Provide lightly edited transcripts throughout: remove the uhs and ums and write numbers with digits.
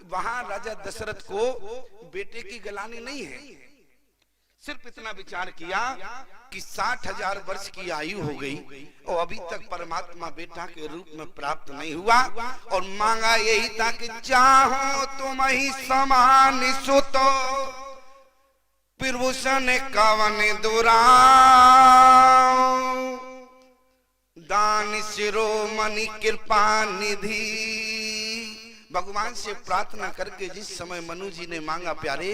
वहां राजा दशरथ को बेटे की गलानी नहीं है, सिर्फ इतना विचार किया कि 60,000 वर्ष की आयु हो गई और अभी तक परमात्मा बेटा के रूप में प्राप्त नहीं हुआ, और मांगा यही था कि चाहो तुम ही समान सुत प्रभूषण कवन दुरा दान शिरोमणि कृपा निधि। भगवान से प्रार्थना करके जिस समय मनु जी ने मांगा प्यारे,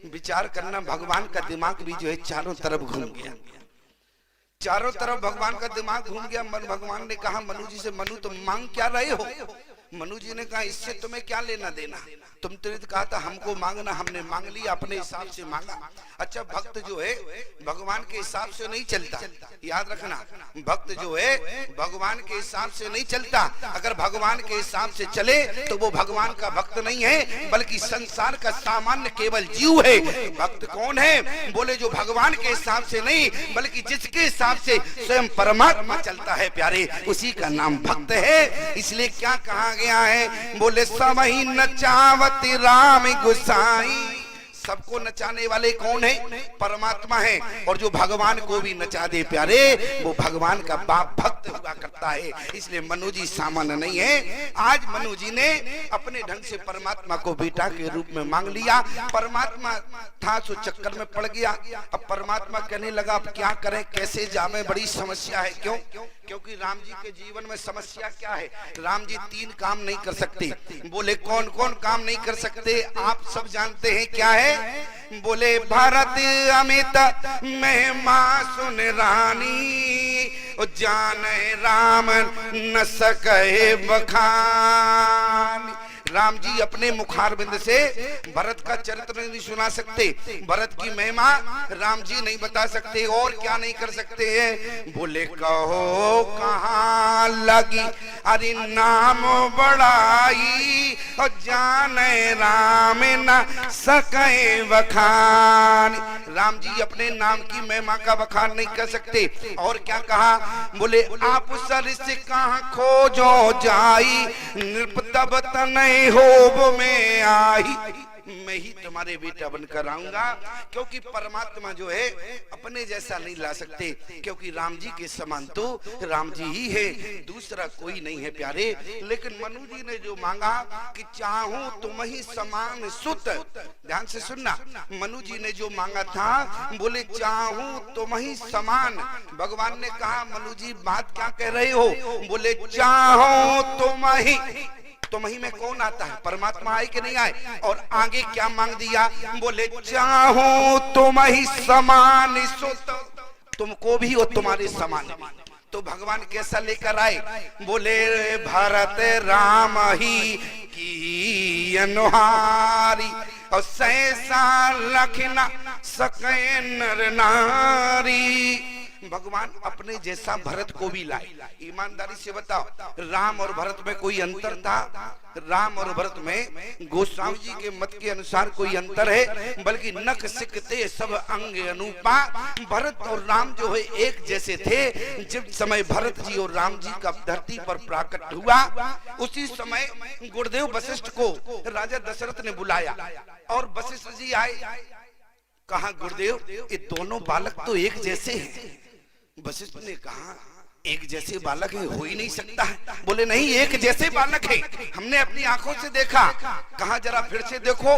विचार करना भगवान का दिमाग भी जो है चारों तरफ घूम गया, चारों तरफ भगवान का दिमाग घूम गया। भगवान ने कहा मनु जी से, मनु तुम मांग क्या रहे हो? मनु जी ने कहा इससे तुम्हें क्या लेना देना, तुम तो कहा था हमको मांगना, हमने मांग लिया, अपने हिसाब से मांगा। अच्छा, भक्त जो है भगवान के हिसाब से नहीं चलता, याद रखना, भक्त जो है भगवान के हिसाब से नहीं चलता। अगर भगवान के हिसाब से चले तो वो भगवान का भक्त नहीं है, बल्कि संसार का सामान्य केवल जीव है। भक्त कौन है? बोले जो भगवान के हिसाब से नहीं, बल्कि जिसके हिसाब से स्वयं परमात्मा चलता है प्यारे, उसी का नाम भक्त है। इसलिए क्या कहा गया है? बोले सबही नचावती राम गुसाई, सबको नचाने वाले कौन है? परमात्मा है। और जो भगवान को भी नचा दे प्यारे, वो भगवान का बाप भक्त हुआ करता है। इसलिए मनु जी सामान्य नहीं है। आज मनु जी ने अपने ढंग से परमात्मा को बेटा के रूप में मांग लिया। परमात्मा था सो चक्कर में पड़ गया। अब परमात्मा कहने लगा अब क्या करें, कैसे जावे, बड़ी समस्या है। क्यों? क्योंकि राम जी के जीवन में समस्या क्या है? राम जी 3 काम नहीं कर सकते। बोले कौन कौन काम नहीं कर सकते? आप सब जानते हैं क्या है? बोले भरत अमित महिमा सुन रानी, जाने राम न सके बखानी। राम जी अपने मुखारबिंद से भरत का चरित्र नहीं सुना सकते, भरत की महिमा राम जी नहीं बता सकते। और क्या नहीं कर सकते हैं? बोले कहो कहाँ लगी अरे नाम बड़ाई, और जाने राम न सके बखान। राम जी अपने नाम की महिमा का बखान नहीं कर सकते। और क्या कहा? बोले आप सर से कहाँ खोजो जाई, नृप तब तनय होब में आई, मैं ही तुम्हारे बेटा बनकर आऊंगा। क्योंकि परमात्मा जो है अपने जैसा नहीं ला सकते, क्योंकि राम जी के समान तो राम जी ही है, दूसरा कोई नहीं है प्यारे। लेकिन मनु जी ने जो मांगा कि चाहूं तुम ही समान सुत, ध्यान से सुनना, मनु जी ने जो मांगा था, बोले चाहूं तुम ही समान। भगवान ने कहा मनु जी बात क्या कह रहे हो? बोले चाहो तुम ही, तुम ही में कौन आता है? परमात्मा आए कि नहीं आए? और आगे क्या मांग दिया? बोले चाहो तुम ही समान सुत, तुमको भी और तुम्हारे समान। तो भगवान कैसा लेकर आए? बोले भरत राम ही की अनुहारी, और सहसा लखना सके नर नारी। भगवान अपने जैसा भरत को भी लाए। ईमानदारी से बताओ, राम और भरत में कोई अंतर था? राम और भरत में गोस्वामी जी के मत के अनुसार कोई अंतर है? बल्कि नख सिकते सब अंग अनूपा। भरत और राम जो है एक जैसे थे। जब समय भरत जी और राम जी का धरती पर प्राकट हुआ, उसी समय गुरुदेव वशिष्ठ को राजा दशरथ ने बुलाया और वशिष्ठ जी आए। कहा गुरुदेव ये दोनों बालक तो एक जैसे हैं। वशिष्ठ ने कहा एक जैसे बालक है, हो ही नहीं सकता है। बोले नहीं, एक जैसे बालक है, हमने अपनी आंखों से देखा। कहा जरा फिर से देखो।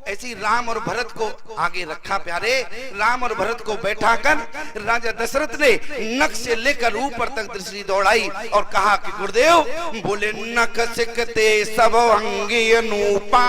ऐसी राम और भरत को आगे रखा प्यारे, राम और भरत को बैठाकर राजा दशरथ ने नख से लेकर ऊपर तक दृष्टि दौड़ाई और कहा कि गुरुदेव, बोले नख सिकते सब अंगी अनूपा,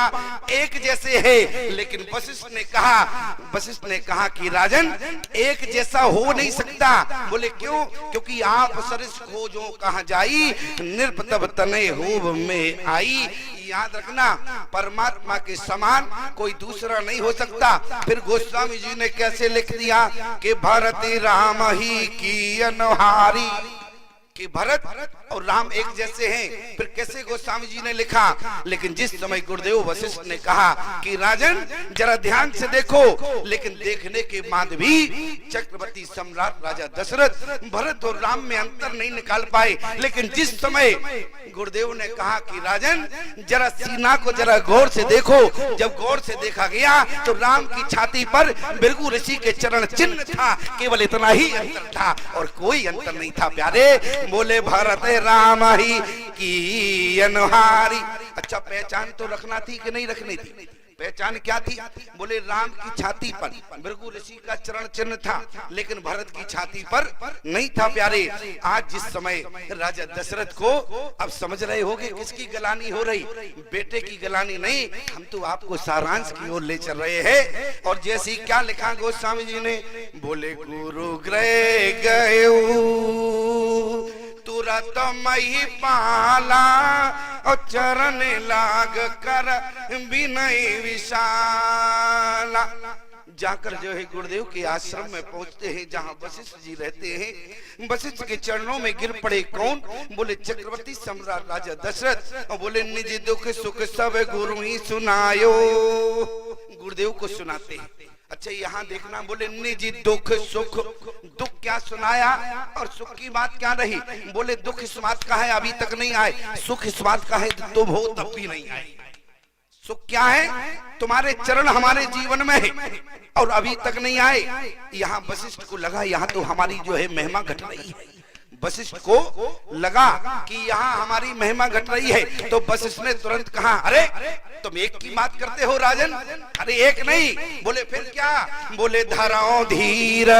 एक जैसे है। लेकिन वशिष्ठ ने कहा कि राजन एक जैसा हो नहीं सकता। बोले क्यों? क्योंकि आप सरिस खोजो कहाँ जाई, नृप तब तनय होब में आई। याद रखना, परमात्मा के समान कोई दूसरा नहीं हो सकता। फिर गोस्वामी जी ने कैसे लिख दिया कि भरत राम ही की अनुहारी, कि भरत और राम एक जैसे हैं, फिर कैसे गोस्वामी जी ने लिखा। लेकिन जिस समय गुरुदेव वशिष्ठ ने कहा कि राजन जरा ध्यान से देखो, लेकिन देखने के बाद भी चक्रवर्ती सम्राट राजा दशरथ भरत और राम में अंतर नहीं निकाल पाए। लेकिन जिस समय गुरुदेव ने कहा कि राजन जरा सीना को जरा गौर से देखो, जब गौर से देखा गया तो राम की छाती पर भृगु ऋषि के चरण चिन्ह था, केवल इतना ही अंतर था और कोई अंतर नहीं था प्यारे। बोले भरत राम ही की अनुहारी। अच्छा, पहचान तो रखना थी कि नहीं रखनी थी? पहचान क्या थी? बोले राम की छाती पर भृगु ऋषि का चरण चिन्ह था, लेकिन भरत की छाती पर नहीं था प्यारे। आज जिस समय राजा दशरथ को, अब समझ रहे होगे किसकी गलानी हो रही, बेटे की गलानी नहीं, हम तो आपको सारांश की ओर ले चल रहे हैं। और जैसी क्या लिखा गोस्वामी जी ने, बोले गुरु गृह गए तुरंत मही पाला और चरण लाग कर विनय विशाला। जाकर जो है गुरुदेव के आश्रम में पहुंचते हैं जहां वशिष्ठ जी रहते हैं। वशिष्ठ के चरणों में गिर पड़े कौन? बोले चक्रवर्ती सम्राट राजा दशरथ। और बोले निज दुख सुख सब गुरु ही सुनायो, गुरुदेव को सुनाते हैं। अच्छा, यहाँ देखना, बोले निज दुख सुख, दुख क्या सुनाया और सुख की बात क्या रही? बोले दुख इस बात का है अभी तक नहीं आए, सुख इस बात का है तो वो तब भी नहीं आए। सुख क्या है? तुम्हारे चरण हमारे जीवन में है और अभी तक नहीं आए। यहाँ वशिष्ठ को लगा यहाँ तो हमारी जो है महिमा घट रही है। वशिष्ठ को लगा कि यहाँ हमारी महिमा घट रही है, तो वशिष्ठ ने तुरंत कहा, अरे तुम एक की बात करते हो राजन? अरे एक नहीं। बोले फिर क्या? बोले धराओ धीर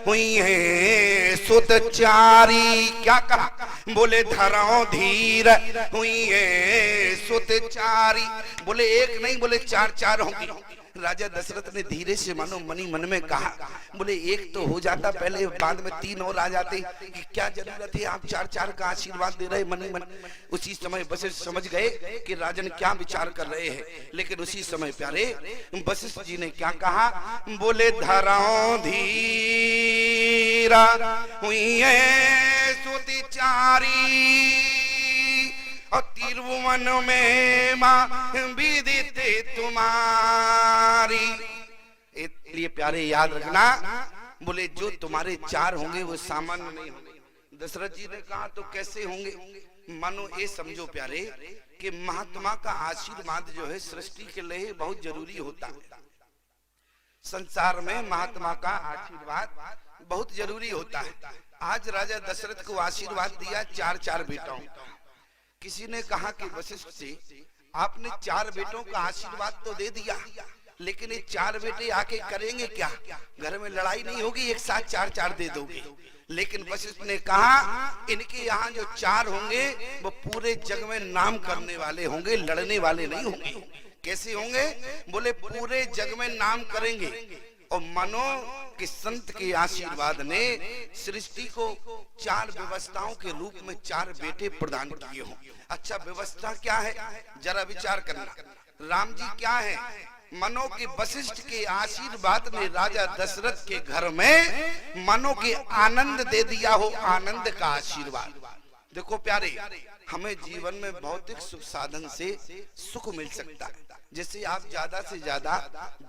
हुई है सुतचारी। क्या कहा? बोले धराओ धीर हुई है सुतचारी। बोले एक नहीं, बोले चार चार होंगी। राजा दशरथ ने धीरे से मानो मनी मन में कहा, बोले एक तो हो जाता पहले, बाद में तीन और आ जाते, कि क्या जरूरत है आप चार चार का आशीर्वाद दे रहे मनी मन। उसी समय वशिष्ठ समझ गए कि राजन क्या विचार कर रहे हैं। लेकिन उसी समय प्यारे वशिष्ठ जी ने क्या कहा? बोले धराओ धीरा हुई है सुतिचारी और त्रिभुवन में मां विदित तुम्हारी। इसलिए प्यारे याद रखना, बोले जो तुम्हारे चार होंगे वो सामान्य नहीं होंगे। दशरथ जी ने कहा तो कैसे होंगे? मानो ये समझो प्यारे कि महात्मा का आशीर्वाद जो है सृष्टि के लिए बहुत जरूरी होता है। संसार में महात्मा का आशीर्वाद बहुत जरूरी होता है। आज राजा दशरथ को आशीर्वाद दिया चार चार बेटाओं। किसी ने कहा कि वशिष्ठ से आपने चार बेटों का आशीर्वाद तो दे दिया, लेकिन ये चार बेटे आके करेंगे क्या? घर में लड़ाई नहीं होगी, एक साथ चार चार दे दोगे। लेकिन वशिष्ठ ने कहा इनके यहाँ जो चार होंगे वो पूरे जग में नाम करने वाले होंगे, लड़ने वाले नहीं होंगे। कैसे होंगे? बोले पूरे जग में नाम करेंगे। और मानो कि संत के आशीर्वाद ने सृष्टि को चार व्यवस्थाओं के रूप में चार बेटे प्रदान किए हों। अच्छा, व्यवस्था क्या है जरा विचार करना। राम जी क्या है? मनो कि वशिष्ठ के आशीर्वाद ने राजा दशरथ के घर में मनो कि आनंद दे दिया हो, आनंद का आशीर्वाद। देखो प्यारे, हमें जीवन में भौतिक सुख साधन से सुख मिल सकता है। जैसे आप ज्यादा से ज्यादा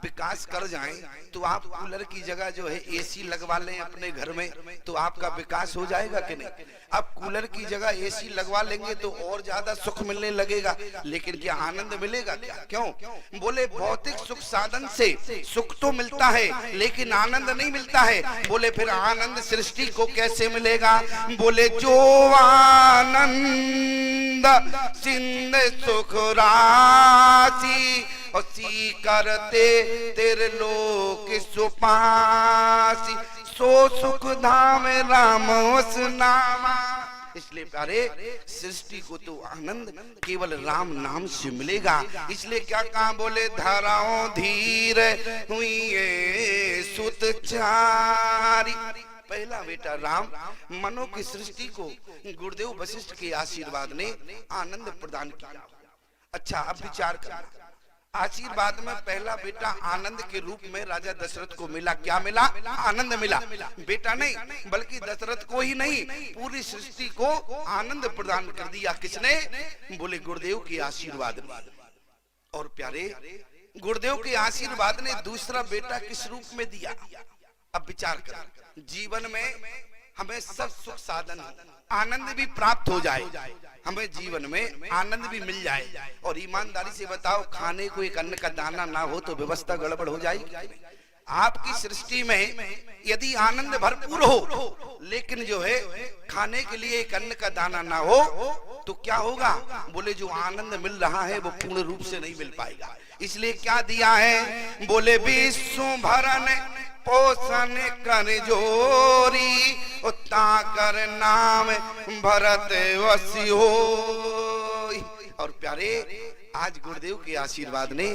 विकास कर जाएं तो आप कूलर की जगह जो है एसी लगवा लें अपने घर में, तो आपका विकास हो जाएगा कि नहीं? आप कूलर की जगह एसी लगवा लेंगे तो और ज्यादा सुख मिलने लगेगा, लेकिन क्या आनंद मिलेगा क्या? क्यों? बोले भौतिक सुख साधन से सुख तो मिलता है लेकिन आनंद नहीं मिलता है। बोले फिर आनंद सृष्टि को कैसे मिलेगा? बोले जो आनंद सिंध सुख राशि उसी करते तेरे लोक सुपासी सो सुख धाम राम उस नामा। इसलिए प्यारे, सृष्टि को तो आनंद केवल राम नाम से मिलेगा। इसलिए क्या कहा? बोले धराओ धीर हुई सुतचारी। पहला बेटा राम, मनो की सृष्टि को गुरुदेव वशिष्ठ के आशीर्वाद ने आनंद प्रदान किया। अच्छा, अब विचार करना, आशीर्वाद में पहला बेटा आनंद के रूप में राजा दशरथ को मिला। क्या मिला? आनंद मिला। बेटा नहीं बल्कि दशरथ को ही नहीं पूरी सृष्टि को आनंद प्रदान कर दिया। किसने? बोले गुरुदेव के आशीर्वाद ने। और प्यारे गुरुदेव के आशीर्वाद ने दूसरा बेटा किस रूप में दिया? अब विचार कर, जीवन में हमें सब सुख साधन आनंद भी प्राप्त हो जाए, हमें जीवन में आनंद भी मिल जाए, और ईमानदारी से बताओ खाने को एक अन्न का दाना ना हो तो व्यवस्था गड़बड़ हो जाएगी। आपकी सृष्टि में यदि आनंद भरपूर हो लेकिन जो है खाने के लिए एक अन्न का दाना ना हो तो क्या होगा? बोले जो आनंद मिल रहा है वो पूर्ण रूप से नहीं मिल पाएगा। इसलिए क्या दिया है? बोले विश्व भरन पोषण कर जोरी उता कर नाम भरत वसी हो। और प्यारे आज गुरुदेव के आशीर्वाद ने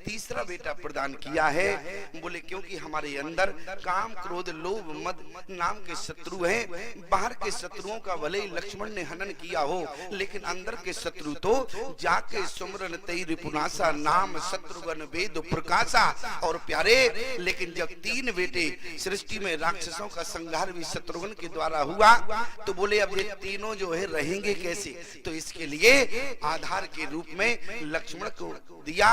तीसरा बेटा प्रदान किया है। बोले क्योंकि हमारे अंदर काम क्रोध लोभ मद नाम के शत्रु हैं। बाहर के शत्रुओं का भले ही लक्ष्मण ने हनन किया हो लेकिन अंदर के शत्रु तो जाके सुमरन तई रिपुनासा नाम शत्रुघ्न वेद प्रकाशा। और प्यारे लेकिन जब तीन बेटे सृष्टि में राक्षसों का संहार भी शत्रुघ्न के द्वारा हुआ तो बोले अब ये तीनों जो है रहेंगे कैसे? तो इसके लिए आधार के रूप में लक्ष्मण को दिया,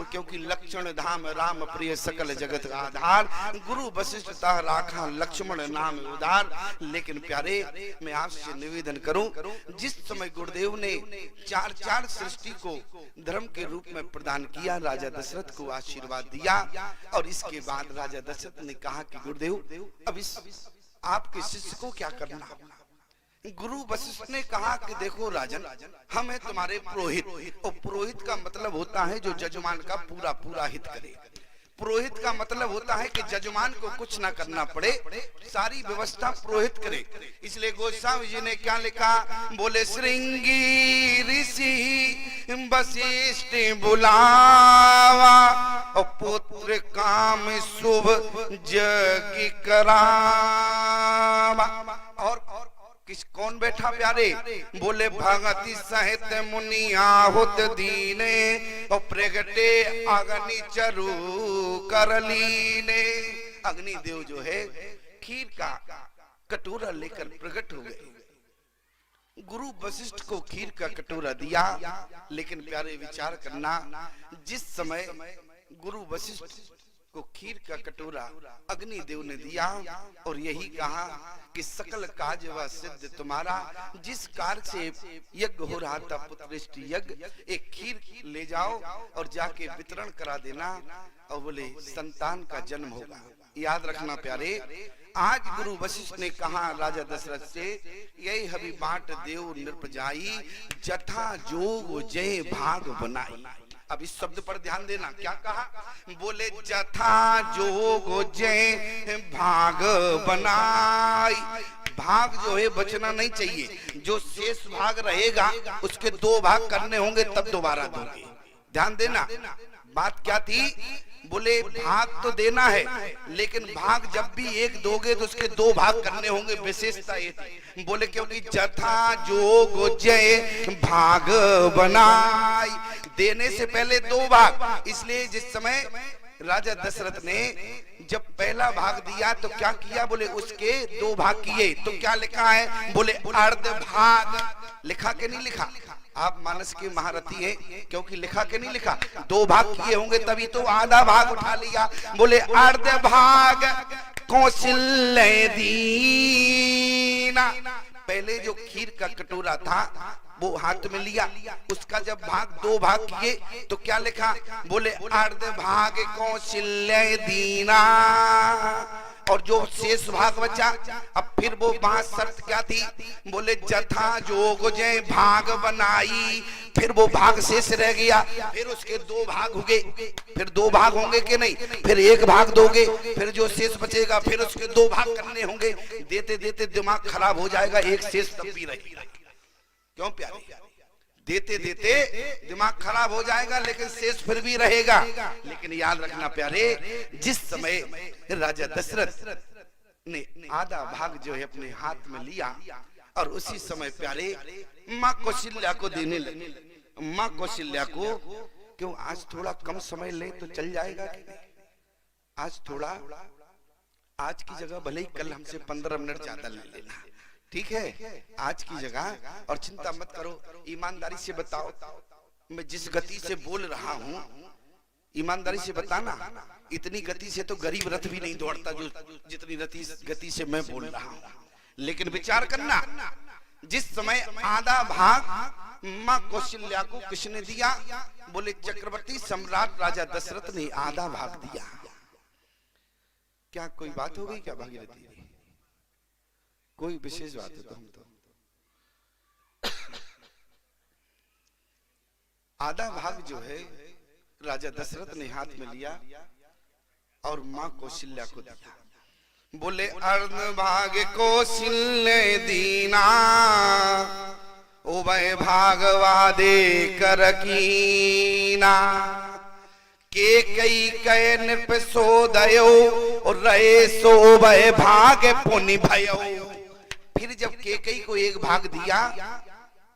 क्योंकि लक्ष्मण धाम राम प्रिय सकल जगत का आधार। गुरु वशिष्ठ राखा लक्ष्मण नाम उदार। लेकिन प्यारे मैं आपसे निवेदन करूं, जिस समय गुरुदेव ने चार चार सृष्टि को धर्म के रूप में प्रदान किया, राजा दशरथ को आशीर्वाद दिया और इसके बाद राजा दशरथ ने कहा कि गुरुदेव अब इस आपके शिष्य को क्या करना? गुरु वशिष्ठ ने कहा कि देखो राजन, हम हैं तुम्हारे पुरोहित, और पुरोहित का मतलब होता है जो जजमान का पूरा पूरा हित करे। पुरोहित का मतलब होता है कि जजमान को कुछ ना करना पड़े, सारी व्यवस्था पुरोहित करे। इसलिए गोस्वामी जी ने क्या लिखा? बोले श्रृंगी ऋषि वशिष्ठ बुलावा और पुत्र काम शुभ जग करावा। और किस कौन बैठा प्यारे? बोले भगति सहित मुनि आहुत दीने और प्रगटे अग्नि चरु करलीने। अग्नि देव जो है खीर का कटोरा लेकर प्रकट हो गए। गुरु वशिष्ठ को खीर का कटोरा दिया। लेकिन प्यारे विचार करना, जिस समय गुरु वशिष्ठ को खीर का कटोरा अग्नि देव ने दिया और यही कहा कि सकल काज व सिद्ध तुम्हारा, जिस कार्य से यज्ञ हो रहा था पुत्रेष्ठ यज्ञ, एक खीर ले जाओ और जाके वितरण करा देना और बोले संतान का जन्म होगा। याद रखना प्यारे, आज गुरु वशिष्ठ ने कहा राजा दशरथ से, यही हबी बाट देव नृपजाई जथा जोग जय भाग बनाई। अब इस शब्द पर ध्यान देना, क्या कहा? बोले जथा जोग जय भाग बनाई। भाग जो है बचना नहीं चाहिए, जो शेष भाग रहेगा उसके दो भाग करने होंगे तब दोबारा दोगे। ध्यान देना, बात क्या थी? बोले भाग तो देना है लेकिन भाग जब भी एक दोगे तो उसके दो भाग करने होंगे। विशेषता ये थी। बोले क्योंकि जथा जोग जय भाग बनाई, देने से पहले दो भाग। इसलिए जिस समय राजा दशरथ ने जब पहला भाग दिया तो क्या किया? बोले उसके दो भाग किए। तो क्या लिखा है? बोले अर्ध भाग। लिखा के नहीं लिखा? आप मानस के महारथी हैं, क्योंकि लिखा के नहीं लिखा, दो भाग किए होंगे तभी तो आधा भाग उठा लिया। बोले अर्ध भाग कौशल्य दीना। पहले जो खीर का कटोरा था वो हाथ में लिया, उसका जब भाग दो भाग किए तो क्या लिखा? बोले अर्ध भाग कौशल्य दीना। और जो शेष भाग बचा, अब फिर वो बात शर्त क्या थी? बोले जथा जोग जय भाग बनाई। फिर वो भाग शेष रह गया, फिर उसके दो भाग हो गए। फिर दो भाग होंगे कि नहीं? फिर एक भाग दोगे, फिर जो शेष बचेगा फिर उसके दो भाग करने होंगे। देते देते दिमाग खराब हो जाएगा, एक शेष तब भी रहेगा। क्यों प्यारे? देते देते दिमाग खराब हो जाएगा लेकिन शेष फिर भी रहेगा। लेकिन याद रखना प्यारे, जिस समय राजा दशरथ ने आधा भाग जो है अपने हाथ में लिया और उसी समय प्यारे माँ कौशल्या को देने लगे। माँ कौशल्या को क्यों आज थोड़ा कम समय ले तो चल जाएगा कि नहीं? आज थोड़ा, आज की जगह भले ही कल हमसे 15 मिनट ज्यादा ले लेना, ठीक है? आज की जगह, और चिंता मत करो, ईमानदारी से बताओ, मैं जिस गति से बोल रहा हूं, ईमानदारी से बताना, इतनी गति से तो गरीब रथ भी नहीं दौड़ता जो जितनी गति से मैं बोल रहा हूं। लेकिन विचार करना, जिस समय आधा भाग मां कौशल्या को किसने दिया? बोले चक्रवर्ती सम्राट राजा दशरथ ने आधा भाग दिया। क्या कोई बात हो गई क्या भागीरथी? कोई विशेष बात है तो हम तो आधा भाग जो है राजा दशरथ ने हाथ में लिया और मां कौशल्या को दिया। बोले अर्ध भाग कौशल्य दीना, उभय भागवादे कर कीना, के कई कय नृप सोदयो और रहे सो उभय भाग पुनि भयो। फिर जब के कई को एक भाग दिया,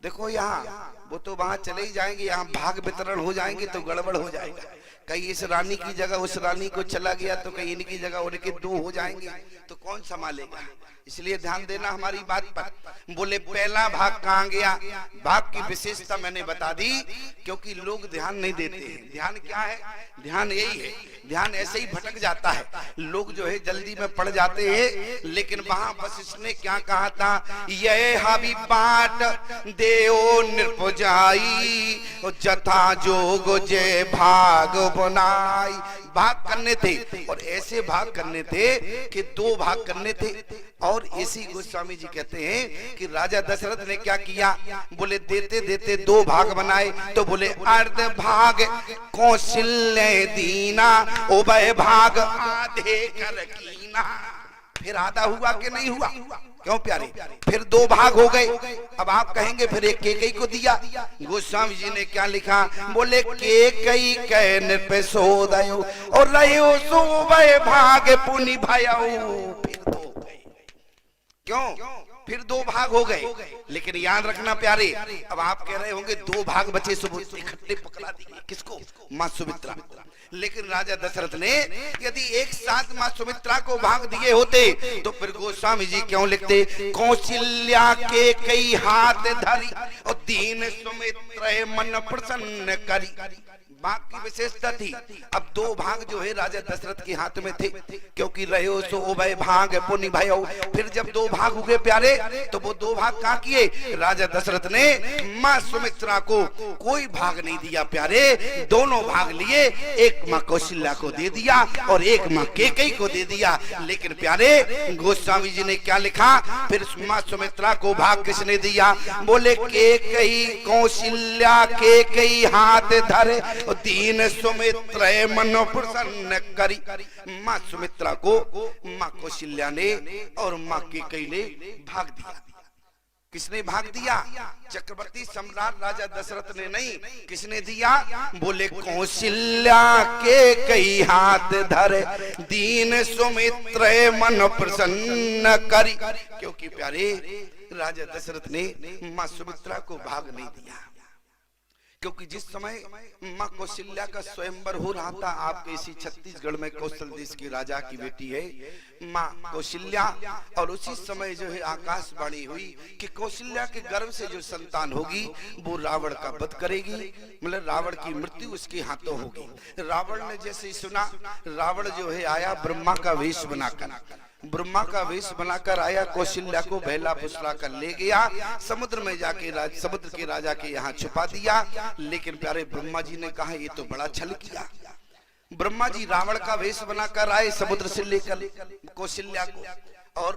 देखो यहाँ वो तो वहां चले ही जाएंगे, यहाँ भाग वितरण हो जाएंगे तो गड़बड़ हो जाएगा। कहीं इस रानी की जगह उस रानी को चला गया तो कहीं इनकी जगह उनके दो हो जाएंगे, तो कौन संभालेगा? इसलिए ध्यान देना हमारी बात पर। बोले पहला भाग कहाँ गया? भाग की विशेषता मैंने बता दी, क्योंकि लोग ध्यान नहीं देते हैं। ध्यान क्या है? ध्यान यही है, ध्यान ऐसे ही भटक जाता है, लोग जो है जल्दी में पड़ जाते हैं। लेकिन वहां बस इसने क्या कहा था? यह हावी बाट देओ नृपजाई, जथा जोग जय भाग बनाई। भाग करने थे, और ऐसे भाग करने थे कि दो भाग करने थे। और इसी गोस्वामी जी कहते हैं कि राजा दशरथ ने क्या किया? बोले देते देते दो भाग बनाए, तो बोले अर्ध भाग कौशल्य दीना, उभय भाग आधे कर कीना। फिर आधा हुआ कि नहीं हुआ? क्यों प्यारे? फिर दो भाग हो गए। अब आप कहेंगे फिर एक केकई को दिया। गोस्वामी जी ने क्या लिखा? बोले केकई कह नृप सोदयो और रहो सो उभय भाग पुनि भयो। फिर दो हो गए। क्यों? फिर दो भाग हो गए। लेकिन याद रखना प्यारे, अब आप कह रहे होंगे दो भाग बचे, इकट्ठे पकड़ा दिए किसको? मां सुमित्रा। लेकिन राजा दशरथ ने यदि एक साथ मां सुमित्रा को भाग दिए होते तो फिर गोस्वामी जी क्यों लिखते? कौशल्या के कई हाथ धरी और दीन सुमित्र मन प्रसन्न करी। भाग की विशेषता थी। अब दो भाग जो है राजा दशरथ के हाथ में थे, क्योंकि रहो सो उभय भाग पुनि भयो। फिर जब दो भाग हुए प्यारे, तो वो दो भाग कहाँ किए? राजा दशरथ ने मां सुमित्रा को कोई भाग नहीं दिया प्यारे, दोनों भाग लिए। एक मां कौशल्या को दे दिया और एक मां केकई को दे दिया। लेकिन प्यारे गोस्वामी जी ने क्या लिखा? फिर मां सुमित्रा को भाग किसने दिया? बोले केकई कौशल्या केकई हाथ धरे दीन सुमित्र मन प्रसन्न करी। मां सुमित्रा को मां कौशल्या ने और मां केकई ने भाग दिया। किसने भाग दिया? चक्रवर्ती सम्राट राजा दशरथ ने नहीं। किसने दिया? बोले कौशल्या के कई हाथ धरे दीन सुमित्र मन प्रसन्न करी। क्योंकि प्यारे राजा दशरथ ने मां सुमित्रा को भाग नहीं दिया, क्योंकि जिस समय मां कौशल्या का स्वयंवर हो रहा था, आपके इसी छत्तीसगढ़ में कौशल देश की राजा की बेटी है मां कौशल्या, और उसी समय जो है आकाशवाणी हुई कि कौशल्या के गर्भ से जो संतान होगी वो रावण का वध करेगी, मतलब रावण की मृत्यु उसके हाथों होगी। रावण ने जैसे सुना, रावण जो है आया ब्रह्मा का वेश बनाकर, ब्रह्मा का वेश बनाकर आया, कौशल्या को बहला फुसला कर ले गया, समुद्र में जाके समुद्र के राजा के यहाँ छुपा दिया। लेकिन प्यारे ब्रह्मा जी ने कहा ये तो बड़ा छल किया। ब्रह्मा जी रावण का वेश बनाकर आए समुद्र से लेकर कौशल्या को, और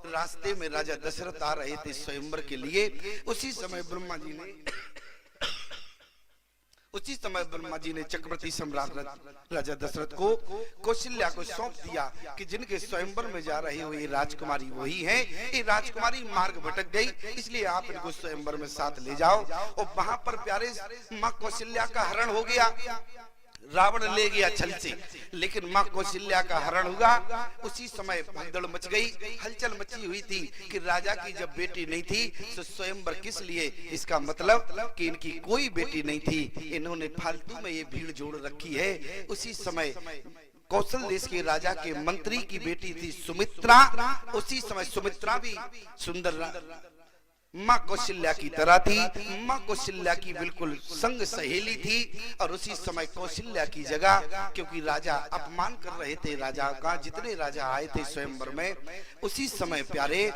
रास्ते में राजा दशरथ आ रहे थे स्वयंवर के लिए। उसी समय ब्रह्मा जी ने चक्रवर्ती सम्राट राजा दशरथ को कौशल्या को सौंप दिया कि जिनके स्वयंवर में जा रहे हो ये राजकुमारी वही है। ये राजकुमारी मार्ग भटक गई, इसलिए आप इनको स्वयंवर में साथ ले जाओ। और वहां पर प्यारे मां कौशल्या का हरण हो गया। रावण ले गया छल से, लेकिन माँ कौशल्या का हरण हुआ। उसी समय भगदड़ मच गई, हलचल मची हुई थी कि राजा की जब बेटी नहीं थी तो स्वयंवर किस लिए, इसका मतलब कि इनकी कोई बेटी नहीं थी, इन्होंने फालतू में ये भीड़ जोड़ रखी है। उसी समय कौशल देश के राजा के मंत्री की बेटी थी सुमित्रा। उसी समय सुमित्रा भी सुंदर माँ कौशल्या की तरह थी। माँ कौशल्या की बिल्कुल संग सहेली थी। और उसी समय कौशल्या की जगह, क्योंकि राजा अपमान कर रहे थे राजा का, जितने राजा आए थे स्वयंवर में, उसी समय प्यारे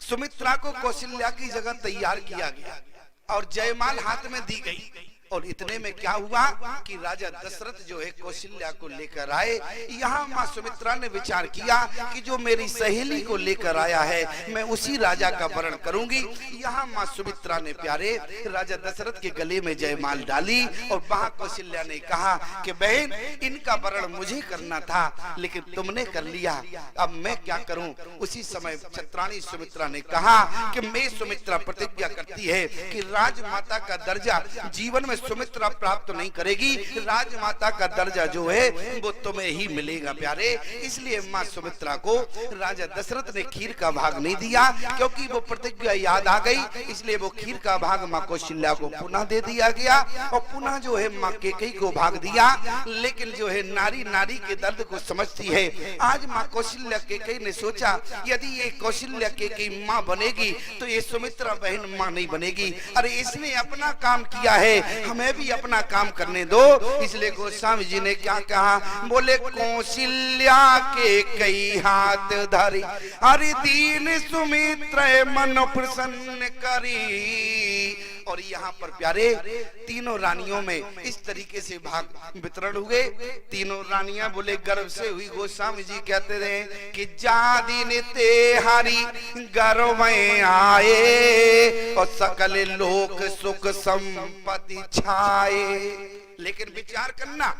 सुमित्रा को कौशल्या की जगह तैयार किया गया और जयमाल हाथ में दी गई। और इतने में क्या हुआ कि राजा दशरथ जो है कौशल्या को लेकर आए। यहाँ माँ सुमित्रा ने विचार किया कि जो मेरी सहेली को लेकर आया है मैं उसी राजा का वरण करूंगी। यहाँ माँ सुमित्रा ने प्यारे राजा दशरथ के गले में जयमाल डाली और वहां कौशल्या ने कहा कि बहन, इनका वरण मुझे करना था लेकिन तुमने कर लिया, अब मैं क्या करूं। उसी समय छत्राणी सुमित्रा ने कहा कि मैं सुमित्रा प्रतिज्ञा करती है कि राजमाता का दर्जा जीवन में सुमित्रा प्राप्त नहीं करेगी, राजमाता का दर्जा जो है वो तुम्हें ही मिलेगा प्यारे। इसलिए माँ सुमित्रा को राजा दशरथ ने खीर का भाग नहीं दिया, क्योंकि वो प्रतिज्ञा याद आ गई। इसलिए वो खीर का भाग माँ कौशल्या को पुनः दे दिया गया और पुनः जो है माँ कैकेयी को भाग दिया। लेकिन जो है नारी नारी के दर्द को समझती है। आज माँ कौशल्या कैकेयी ने सोचा यदि ये कौशल्या कैकेयी माँ बनेगी तो ये सुमित्रा बहन माँ नहीं बनेगी। अरे इसने अपना काम किया है, हमें भी अपना काम करने दो। इसलिए गोस्वामी जी ने क्या कहा, बोले कौशल्या के कई हाथ धरी, हरि दीन सुमित्र मन प्रसन्न करी। और यहाँ पर प्यारे तीनों रानियों में इस तरीके से भाग वितरण हुए। तीनों रानियां बोले गर्व से हुई। गोस्वामी जी कहते रहे कि जा दिन ते हरि गर्व में आए और सकल लोक सुख संपत्ति छाए। लेकिन विचार करना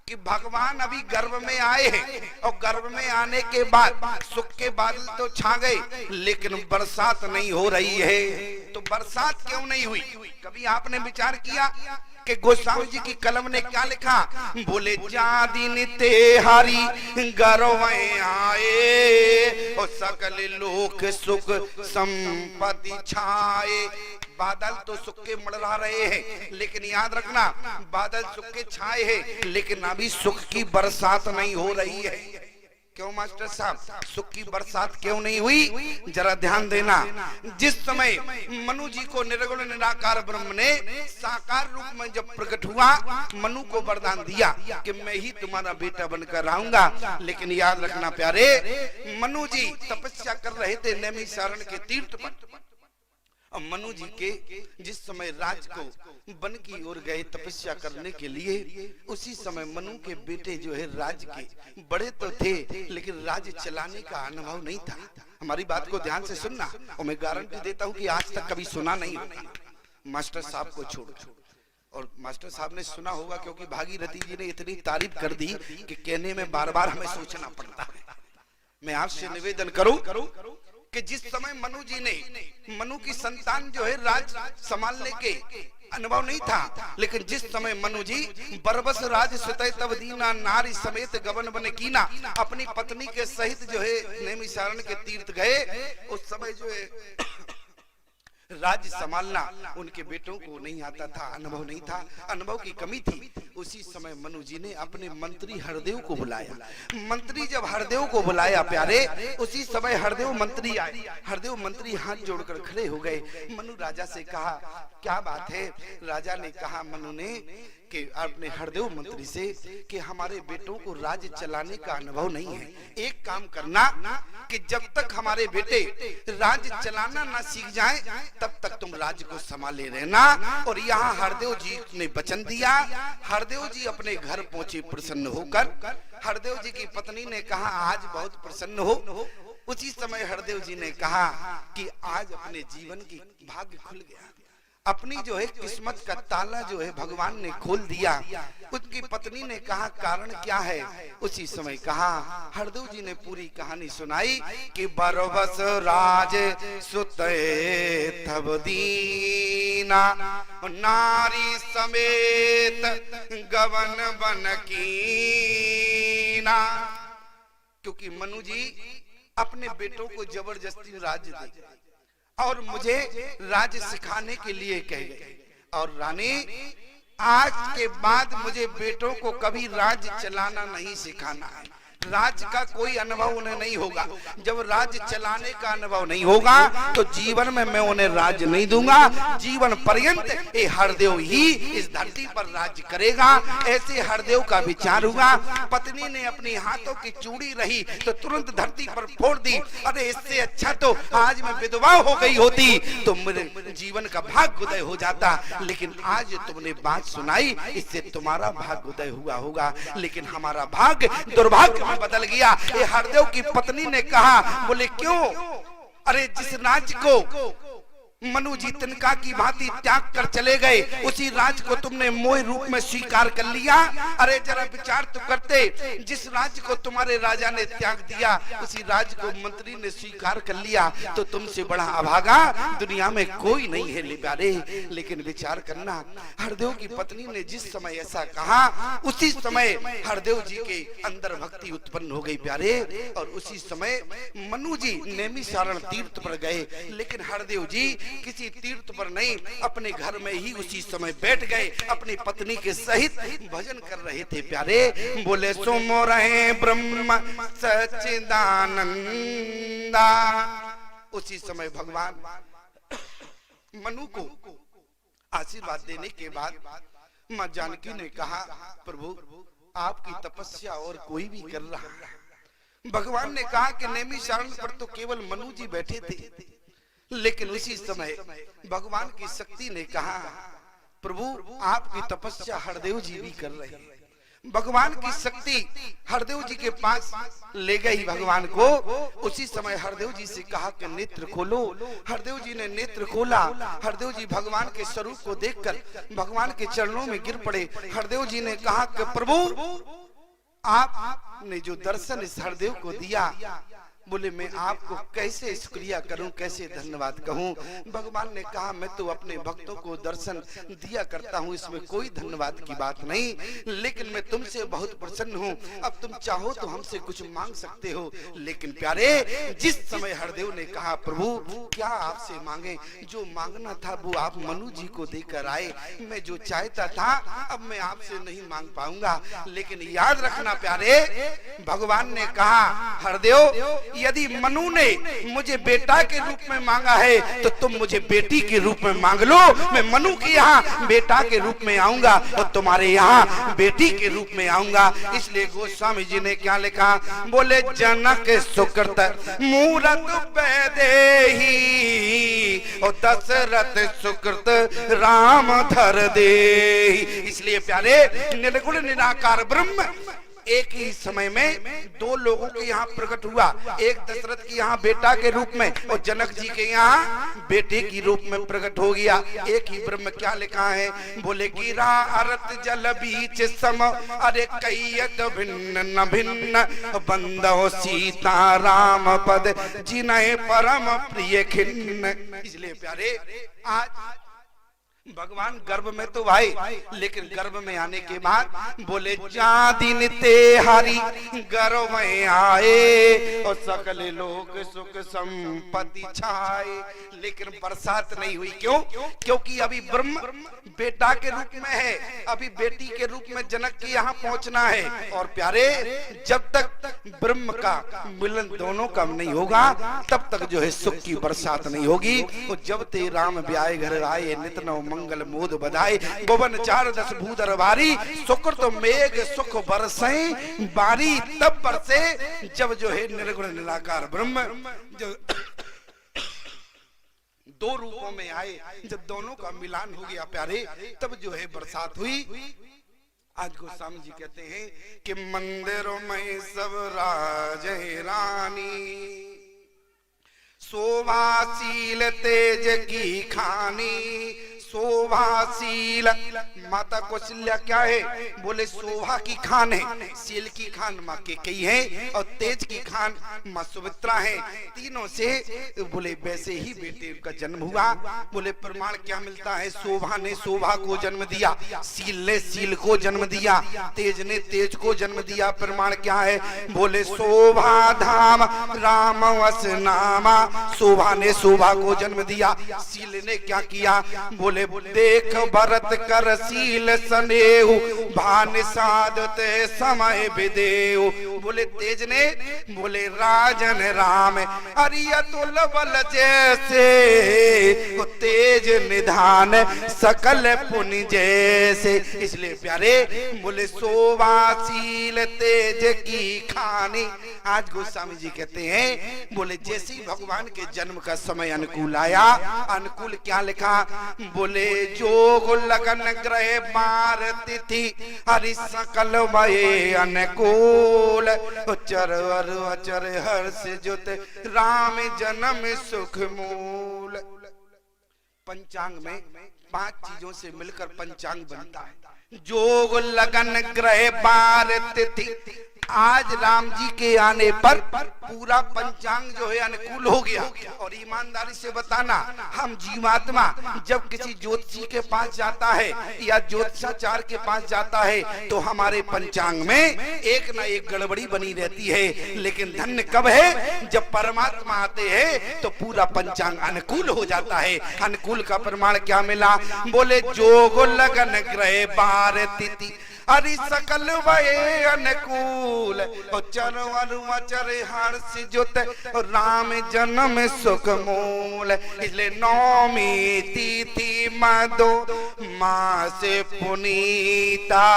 कि भगवान अभी गर्भ में आए हैं और गर्भ में आने के बाद सुख के बादल तो छा गए, लेकिन बरसात नहीं हो रही है। तो बरसात क्यों नहीं हुई? कभी आपने विचार किया कि गोस्वामी जी की कलम ने क्या लिखा? बोले जा दिन ते हरि गर्व आए और सकल लोक सुख संपत्ति छाए। बादल तो सुख के मंडरा रहे हैं, लेकिन याद रखना बादल सुख के छाए हैं, लेकिन अभी सुख की बरसात नहीं हो रही है। क्यों मास्टर साहब, सुख की बरसात क्यों नहीं हुई? जरा ध्यान देना। जिस समय मनु जी को निर्गुण निराकार ब्रह्म ने साकार रूप में जब प्रकट हुआ, मनु को वरदान दिया कि मैं ही तुम्हारा बेटा बनकर आऊंगा। लेकिन याद रखना प्यारे, मनु जी तपस्या कर रहे थे नैमिषारण्य के तीर्थ पर। और मनु जी के जिस समय राज को वन की ओर गए तपस्या करने के लिए, उसी समय मनु के बेटे जो है राज के बड़े तो थे, लेकिन राज चलाने का अनुभव नहीं था। हमारी बात को ध्यान से सुनना, और मैं गारंटी देता हूँ कि आज तक कभी सुना नहीं होगा, मास्टर साहब को छोड़। और मास्टर साहब ने सुना होगा, क्योंकि भागीरथी जी ने इतनी तारीफ कर दी कि कहने में बार बार हमें सोचना पड़ता है। मैं आपसे निवेदन करूं कि जिस समय मनु जी ने, मनु की संतान जो है राज संभालने के अनुभव नहीं था, लेकिन जिस समय मनु जी बरबस राज सुतय तब दीना नारी समेत गवन बन कीना, अपनी पत्नी के सहित जो है नैमिषारण्य के तीर्थ गए, उस समय जो है राज्य संभालना उनके बेटों को नहीं आता था, अनुभव नहीं था, अनुभव की कमी थी। उसी समय मनु जी ने अपने मंत्री हरदेव को बुलाया। मंत्री जब हरदेव को बुलाया प्यारे, उसी समय हरदेव मंत्री आए। हरदेव मंत्री हाथ जोड़कर खड़े हो गए। मनु राजा से कहा क्या बात है? राजा ने कहा मनु ने कि अपने हरदेव मंत्री से कि हमारे बेटों को राज्य चलाने का अनुभव नहीं है। एक काम करना कि जब तक हमारे बेटे राज्य चलाना ना सीख जाएं, तब तक तुम राज्य को संभाले रहना। और यहाँ हरदेव जी ने वचन दिया। हरदेव जी अपने घर पहुंचे प्रसन्न होकर। हरदेव जी की पत्नी ने कहा आज बहुत प्रसन्न हो। उसी समय हरदेव जी ने कहा कि आज अपने जीवन की भाग्य खुल गया, अपनी जो है किस्मत का ताला जो है भगवान ने खोल दिया। उनकी पत्नी ने कहा कारण क्या है? उसी समय कहा, हरदेव जी ने पूरी कहानी सुनाई कि बरबस राज सुते तब दीना, नारी समेत गवन बन कीना। क्योंकि मनु जी अपने बेटों को जबरदस्ती राज्य दे और मुझे राज सिखाने के लिए कह गए, और रानी आज के बाद मुझे बेटों को कभी राज चलाना नहीं सिखाना है। राज का कोई अनुभव उन्हें नहीं होगा। जब राज चलाने का अनुभव नहीं होगा तो जीवन में मैं उन्हें राज नहीं दूंगा। जीवन पर्यंत ये हरदेव ही इस धरती पर राज करेगा, ऐसे हरदेव का विचार हुआ। पत्नी ने अपनी हाथों की चूड़ी रही तो तुरंत धरती पर फोड़ दी। अरे इससे अच्छा तो आज मैं विधवा हो गई होती तो मेरे जीवन का भाग्योदय हो जाता, लेकिन आज तुमने बात सुनाई, इससे तुम्हारा भाग्योदय हुआ होगा, लेकिन हमारा भाग्य दुर्भाग्य बदल गया। ये हरदेव की पत्नी ने कहा, बोले क्यों? अरे जिस राज्य को मनु जी तिनका की भांति त्याग कर चले गए, उसी राज को तुमने मोह रूप में स्वीकार कर लिया। अरे जरा विचार तो करते, जिस राज्य को तुम्हारे राजा ने त्याग दिया उसी राज्य को मंत्री ने स्वीकार कर लिया, तो तुमसे बड़ा अभागा दुनिया में कोई नहीं है प्यारे। लेकिन विचार करना, हरदेव की पत्नी ने जिस समय ऐसा कहा उसी समय हरदेव जी के अंदर भक्ति उत्पन्न हो गई प्यारे। और उसी समय मनु जी नैमिषारण तीर्थ पर गए, लेकिन हरदेव जी किसी तीर्थ पर नहीं, अपने घर में ही उसी समय बैठ गए, अपनी पत्नी के सहित भजन कर रहे थे प्यारे। बोले सुमो रहे ब्रह्म सच्चिदानंदा। उसी समय भगवान मनु को आशीर्वाद देने के बाद मां जानकी ने कहा, प्रभु आपकी तपस्या और कोई भी कर रहा है। भगवान ने कहा कि नैमिषारण पर तो केवल मनु जी बैठे थे, लेकिन उसी समय भगवान की शक्ति ने कहा, प्रभु आपकी तपस्या हरदेव जी भी कर रहे हैं। भगवान की शक्ति हरदेव जी के पास ले गई भगवान को। उसी समय हरदेव जी से कहा कि नेत्र खोलो। हरदेव जी ने नेत्र खोला। हरदेव जी भगवान के स्वरूप को देखकर भगवान के चरणों में गिर पड़े। हरदेव जी ने कहा कि प्रभु आपने जो दर्शन इस हरदेव को दिया, बोले मैं आपको कैसे शुक्रिया करूं, कैसे धन्यवाद कहूं। भगवान ने कहा, मैं तो अपने भक्तों को दर्शन दिया करता हूं, इसमें कोई धन्यवाद की बात नहीं, लेकिन मैं तुमसे बहुत प्रसन्न हूं। अब तुम चाहो तो हमसे कुछ मांग सकते हो। लेकिन प्यारे, जिस समय हरदेव ने कहा, प्रभु क्या आपसे मांगे, जो मांगना था वो आप मनु जी को देकर आए। मैं जो चाहता था अब मैं आपसे नहीं मांग पाऊंगा। लेकिन याद रखना प्यारे, भगवान ने कहा, हरदेव यदि मनु ने मुझे बेटा के रूप में मांगा है तो तुम मुझे बेटी के रूप में मांग लो। मैं मनु के यहाँ बेटा के रूप में आऊंगा और तुम्हारे यहाँ बेटी के रूप में आऊंगा। इसलिए गोस्वामी जी ने क्या लिखा, बोले जनक सुकृत मूरत पैदेही और दशरथ सुकृत राम धर दे। इसलिए प्यारे, निर्गुण निराकार ब्रह्म एक ही समय में दो लोगों के यहाँ प्रकट हुआ। एक दशरथ के यहाँ बेटा के रूप में और जनक जी के यहाँ बेटे की रूप में प्रकट हो गया। एक ही ब्रह्म। क्या लिखा है, बोले गिरा अरत जल बीच सम, अरे कैयत भिन्न न भिन्न, बंदो सीता राम पद जिन्हें परम प्रिय खिन्न। इसलिए प्यारे, आज भगवान गर्भ में तो आए, लेकिन गर्भ में आने के बाद बोले जा दिन ते हरि गर्भ में आए और सकल लोक सुख संपत्ति छाए। लेकिन बरसात नहीं हुई। क्यों? क्योंकि अभी ब्रह्म बेटा के रूप में है, अभी बेटी के रूप में जनक के यहाँ पहुंचना है। और प्यारे, जब तक ब्रह्म का मिलन दोनों का नहीं होगा तब तक जो है सुख की बरसात नहीं होगी। और जब ते राम ब्याह घर आए, नित नव मंगल मोद बधाई, भुवन चार दस भूधर बारी, शुक्र तो मेघ सुख बरसे बारी। तब बरसे जब जो है निर्गुण निराकार ब्रह्म जो दो रूपों में आए, जब दोनों का मिलान हो गया प्यारे, तब जो है बरसात हुई। आज गोस्वामी जी कहते हैं कि मंदिरों में सब राज रानी, शोभाशील तेज की खानी, शोभाशील। माता कौशल्या क्या है? बोले शोभा की खान है, शील की खान माँ कैकेयी है और तेज की खान माँ सुमित्रा है। तीनों से बोले वैसे ही बेटे का जन्म हुआ। बोले प्रमाण क्या मिलता है? शोभा ने शोभा को जन्म दिया, शील ने शील को जन्म दिया, तेज ने तेज को जन्म दिया। प्रमाण क्या है? बोले शोभा धाम राम वस नामा। शोभा ने शोभा को जन्म दिया, शील ने क्या किया? बोले देख भरत कर शील सनेहु भान साधते समय विदेहु। बोले तेज ने बोले राजन राम अरियतुल बल जैसे, तेज निधान सकल पुण्य जैसे। इसलिए प्यारे बोले शोभाशील तेज की खानी। आज गोस्वामी जी कहते हैं बोले जैसे ही भगवान के जन्म का समय अनुकूल आया, अनुकूल क्या लिखा? बोले जोग लगन ग्रह बार तिथि हरि सकल भये अनुकूल। चर अचर हर्ष जुत राम जन्म सुख मूल। पंचांग में 5 चीजों से मिलकर पंचांग बनता है। जोग लगन ग्रह बार तिथि। आज राम जी के आने पर पूरा पंचांग जो है अनुकूल हो गया। और ईमानदारी से बताना, हम जीवात्मा जब किसी ज्योतिषी के पास जाता है या ज्योतिषाचार्य के पास जाता है तो हमारे पंचांग में एक ना एक गड़बड़ी बनी रहती है। लेकिन धन्य कब है? जब परमात्मा आते हैं तो पूरा पंचांग अनुकूल हो जाता है। अनुकूल का प्रमाण क्या मिला? बोले जोग लगन ग्रह बार तिथि हरि सकल भये अनुकूल। चर अचर हर्ष जुत राम जन्म सुख मूल। इसलिए नौमी तिथि मधु मास पुनीता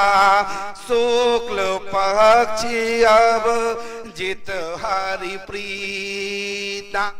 शुक्ल पक्ष अब जित हरि प्रीता।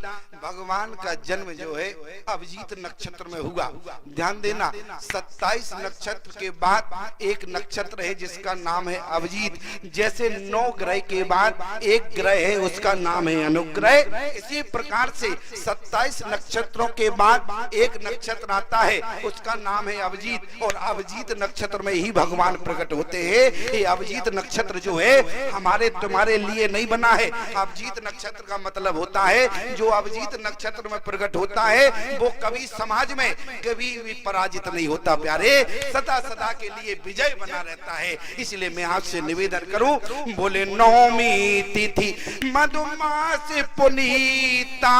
भगवान का जन्म जो है अभिजीत नक्षत्र में हुआ। ध्यान देना, 27 नक्षत्र के बाद एक नक्षत्र है जिसका नाम है अभिजीत। जैसे 9 ग्रह के बाद एक ग्रह है उसका नाम है अनुग्रह, इसी प्रकार से 27 नक्षत्रों के बाद एक नक्षत्र आता है उसका नाम है अभिजीत। और अभिजीत नक्षत्र में ही भगवान प्रकट होते हैं। ये अभिजीत नक्षत्र जो है हमारे तुम्हारे लिए नहीं बना है। अभिजीत नक्षत्र का मतलब होता है जो अभिजीत नक्षत्र में प्रकट होता है वो कभी समाज में कभी भी पराजित नहीं होता प्यारे, सदा सदा के लिए विजय बना रहता है। इसलिए मैं आपसे निवेदन करूं, बोले नौमी तिथि मधुमास पुनीता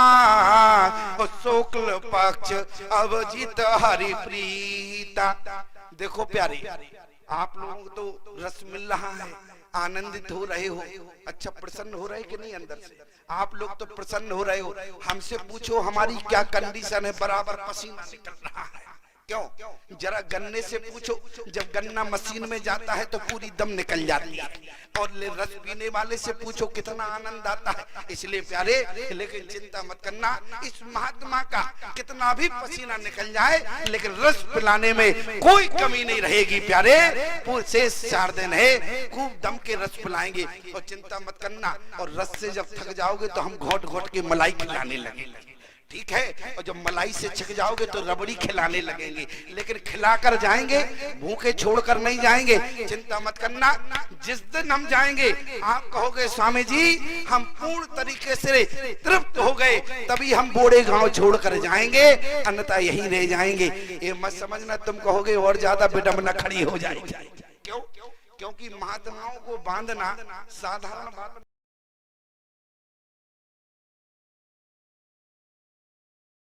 शुक्ल पक्ष अभिजीत हरि प्रीता। देखो प्यारे, आप लोगों को तो रस मिल रहा है, आनंदित हो रहे हो, अच्छा प्रसन्न हो रहे कि नहीं? अंदर से आप लोग तो प्रसन्न हो रहे हो। हमसे पूछो हमारी क्या कंडीशन है? बराबर पसीना निकल रहा है। क्यों? जरा गन्ने से पूछो, जब गन्ना मशीन में जाता है तो पूरी दम निकल जाती है। और रस पीने वाले से पूछो कितना आनंद आता है। इसलिए प्यारे, लेकिन चिंता मत करना, इस महात्मा का कितना भी पसीना निकल जाए लेकिन रस पिलाने में कोई कमी नहीं रहेगी प्यारे। पूरे शेष 4 दिन है, खूब दम के रस पिलाएंगे। और चिंता मत करना, और रस से जब थक जाओगे तो हम घोट घोट के मलाई खिलाने लगेंगे, ठीक है? और जब मलाई से छक जाओगे तो रबड़ी खिलाने लगेंगे, लेकिन खिलाकर जाएंगे, भूखे छोड़कर नहीं जाएंगे। चिंता मत करना, जिस दिन हम जाएंगे आप कहोगे स्वामी जी हम पूर्ण तरीके से तृप्त हो गए, तभी हम बोड़े गांव छोड़कर जाएंगे, अन्यथा यहीं रह जाएंगे। ये मत समझना तुम कहोगे और ज्यादा विडंबना खड़ी हो जाएगी। क्यों? क्योंकि महात्माओं को बांधना साधारण बात